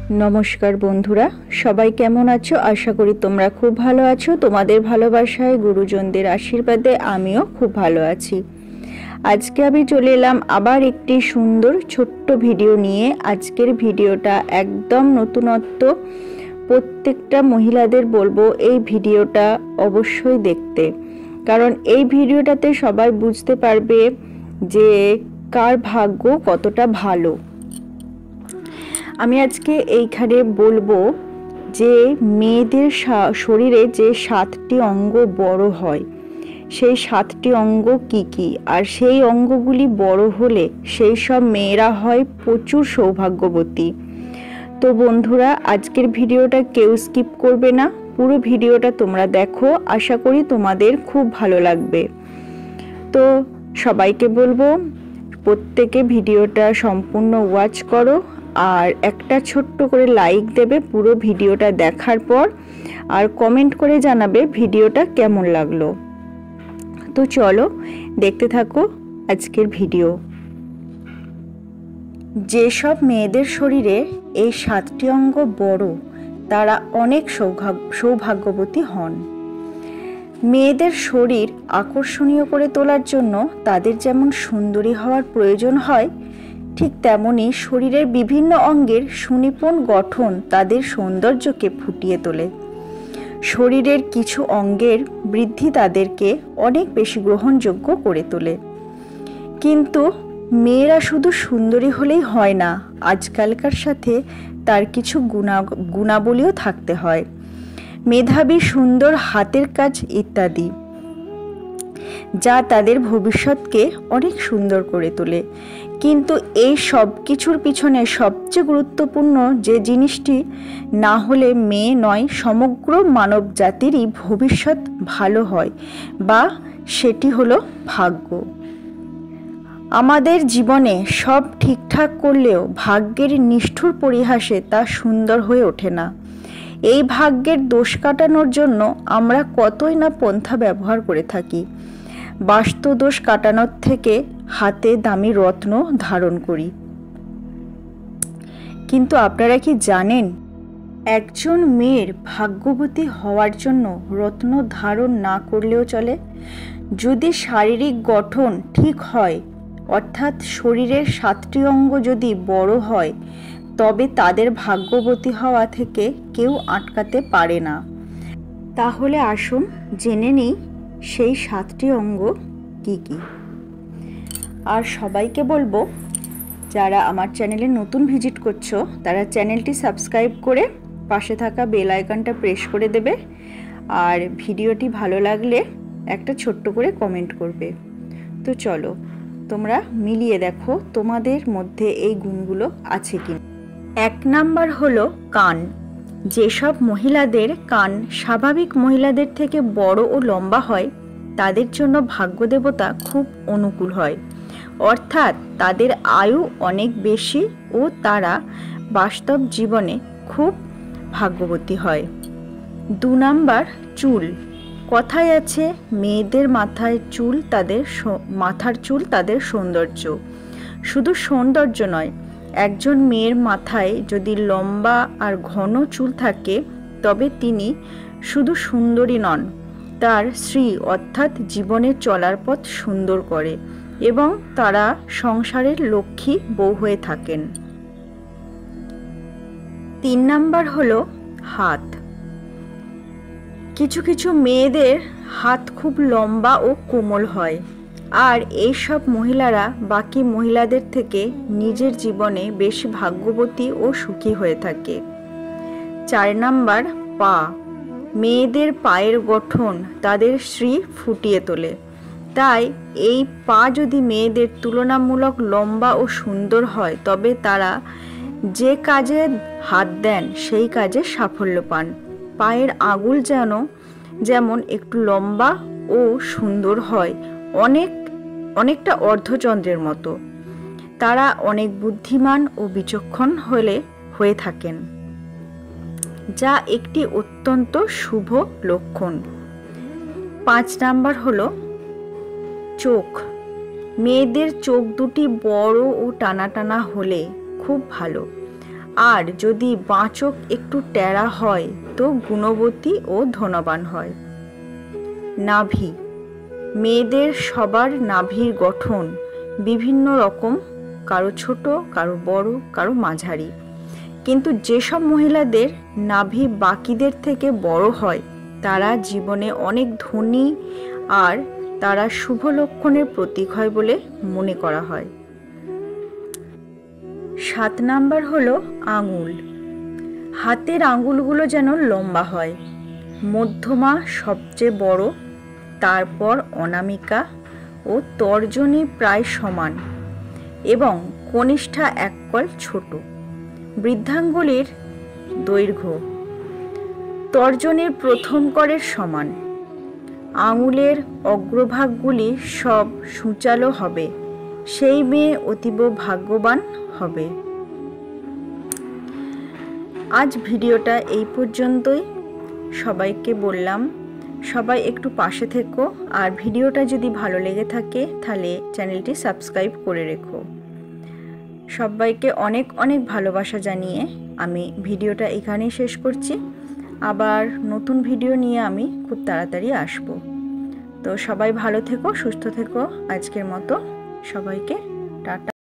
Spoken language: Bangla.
নমস্কার বন্ধুরা, সবাই কেমন আছো? আশা করি তোমরা খুব ভালো আছো। তোমাদের ভালোবাসায়, গুরুজনদের আশীর্বাদে আমিও খুব ভালো আছি। আজকে আমি চলে এলাম আবার একটি সুন্দর ছোট্ট ভিডিও নিয়ে। আজকের ভিডিওটা একদম নতুনত্ব। প্রত্যেকটা মহিলাদের বলবো এই ভিডিওটা অবশ্যই দেখতে, কারণ এই ভিডিওটাতে সবাই বুঝতে পারবে যে কার ভাগ্য কতটা ভালো। আমি আজকে এইখানে বলবো যে মেয়েদের শরীরে যে 7টি অঙ্গ বড় হয়, সেই 7টি অঙ্গ কি কি, আর সেই অঙ্গগুলি বড় হলে সেই সব মেয়েরা হয় প্রচুর সৌভাগ্যবতী। তো বন্ধুরা, আজকের ভিডিওটা কেউ স্কিপ করবে না, পুরো ভিডিওটা তোমরা দেখো। আশা করি তোমাদের খুব ভালো লাগবে। তো সবাইকে বলবো প্রত্যেকে ভিডিওটা সম্পূর্ণ ওয়াচ করো, আর একটা ছোট্ট করে লাইক দেবে পুরো ভিডিওটা দেখার পর, আর কমেন্ট করে জানাবে ভিডিওটা কেমন লাগলো। তো চলো দেখতে থাকো আজকের ভিডিও। যেসব মেয়েদের শরীরে এই 7টি অঙ্গ বড়, তারা অনেক সৌভাগ্যবতী হন। মেয়েদের শরীর আকর্ষণীয় করে তোলার জন্য তাদের যেমন সুন্দরী হওয়ার প্রয়োজন হয়, ঠিক তেমনি শরীরের বিভিন্ন অঙ্গের সুনিপুণ গঠন তাদের সৌন্দর্যকে ফুটিয়ে তোলে। শরীরের কিছু অঙ্গের বৃদ্ধি তাদেরকে অনেক বেশি গ্রহণযোগ্য করে তোলে। কিন্তু মেয়েরা শুধু সুন্দরী হলেই হয় না, আজকালকার সাথে তার কিছু গুণাবলীও থাকতে হয়, মেধাবী, সুন্দর হাতের কাজ ইত্যাদি, যা তাদের ভবিষ্যৎকে অনেক সুন্দর করে তোলে। কিন্তু এই সব কিছুর পিছনে সবচেয়ে গুরুত্বপূর্ণ যে জিনিসটি না হলে মেয়ে নয়, সমগ্র মানব জাতিরই ভবিষ্যৎ ভালো হয়, বা সেটি হলো ভাগ্য। আমাদের জীবনে সব ঠিকঠাক করলেও ভাগ্যের নিষ্ঠুর পরিহাসে তা সুন্দর হয়ে ওঠে না। এই ভাগ্যের দোষ কাটানোর জন্য আমরা কতই না পন্থা ব্যবহার করে থাকি। বাস্তু দোষ কাটানোর থেকে হাতে দামি রত্ন ধারণ করি। কিন্তু আপনারা কি জানেন, একজন মেয়ের ভাগ্যবতী হওয়ার জন্য রত্ন ধারণ না করলেও চলে। যদি শারীরিক গঠন ঠিক হয়, অর্থাৎ শরীরের 7টি অঙ্গ যদি বড় হয়, তবে তাদের ভাগ্যবতী হওয়া থেকে কেউ আটকাতে পারে না। তাহলে আসুন জেনে নিই সেই 7টি অঙ্গ কি কি। আর সবাইকে বলবো, যারা আমার চ্যানেলে নতুন ভিজিট করছো, তারা চ্যানেলটি সাবস্ক্রাইব করে পাশে থাকা বেল আইকনটা প্রেস করে দেবে, আর ভিডিওটি ভালো লাগলে একটা ছোট্ট করে কমেন্ট করবে। তো চলো তোমরা মিলিয়ে দেখো তোমাদের মধ্যে এই গুণগুলো আছে কি। 1 নাম্বার হলো কান। যেসব মহিলাদের কান স্বাভাবিক মহিলাদের থেকে বড় ও লম্বা হয়, তাদের জন্য ভাগ্যদেবতা খুব অনুকূল হয়, অর্থাৎ তাদের আয়ু অনেক বেশি ও তারা বাস্তব জীবনে খুব ভাগ্যবতী হয়। 2 নাম্বার চুল। কথায় আছে, মেয়েদের মাথার চুল তাদের সৌন্দর্য। শুধু সৌন্দর্য নয়, একজন মেয়ের মাথায় যদি লম্বা আর ঘন চুল থাকে, তবে তিনি শুধু সুন্দরী নন, তার শ্রী অর্থাৎ জীবনের চলার পথ সুন্দর করে, এবং তারা সংসারের লক্ষ্মী বউ হয়ে থাকেন। 3 নাম্বার হলো হাত। কিছু কিছু মেয়েদের হাত খুব লম্বা ও কোমল হয়, আর এইসব মহিলারা বাকি মহিলাদের থেকে নিজের জীবনে বেশি ভাগ্যবতী ও সুখী হয়ে থাকে। 4 নাম্বার পা। মেয়েদের পায়ের গঠন তাদের শ্রী ফুটিয়ে তোলে, তাই এই পা যদি মেয়েদের তুলনামূলক লম্বা ও সুন্দর হয়, তবে তারা যে কাজে হাত দেন সেই কাজে সাফল্য পান। পায়ের আঙুল যেমন একটু লম্বা ও সুন্দর হয়, অনেকটা অর্ধচন্দ্রের মতো। তারা অনেক বুদ্ধিমান ও বিচক্ষণ হয়ে থাকেন, যা একটি অত্যন্ত শুভ লক্ষণ। 5 নাম্বার হলো চোখ। মেয়েদের চোখ দুটি বড় ও টানা টানা হলে খুব ভালো, আর যদি বাঁচক একটু টেরা হয় তো গুণবতী ও ধনবান হয়। নাভি। মেয়েদের সবার নাভির গঠন বিভিন্ন রকম, কারো ছোট, কারো বড়, কারো মাঝারি। কিন্তু যেসব মহিলাদের নাভি বাকিদের থেকে বড় হয় তারা জীবনে অনেক ধনী আর তারা শুভ লক্ষণের প্রতীক হয় বলে মনে করা হয়। 7 নাম্বার হলো আঙুল। হাতের আঙুলগুলো যেন লম্বা হয়, মধ্যমা সবচেয়ে বড়, তারপর অনামিকা ও তর্জনী প্রায় সমান এবং কনিষ্ঠা এক কল ছোট। বৃদ্ধাঙ্গুলির দৈর্ঘ্য তর্জনীর প্রথম করের সমান। আঙুলের অগ্রভাগগুলি সব সূচালো হবে, সেই মেয়ে অতীব ভাগ্যবান হবে। আজ ভিডিওটা এই পর্যন্তই। সবাইকে বললাম সবাই একটু পাশে থেকো, আর ভিডিওটা যদি ভালো লেগে থাকে তাহলে চ্যানেলটি সাবস্ক্রাইব করে রেখো। সবাইকে অনেক অনেক ভালোবাসা জানিয়ে আমি ভিডিওটা এখানেই শেষ করছি। আবার নতুন ভিডিও নিয়ে আমি খুব তাড়াতাড়ি আসব। তো সবাই ভালো থেকো, সুস্থ থেকো। আজকের মতো সবাইকে টাটা।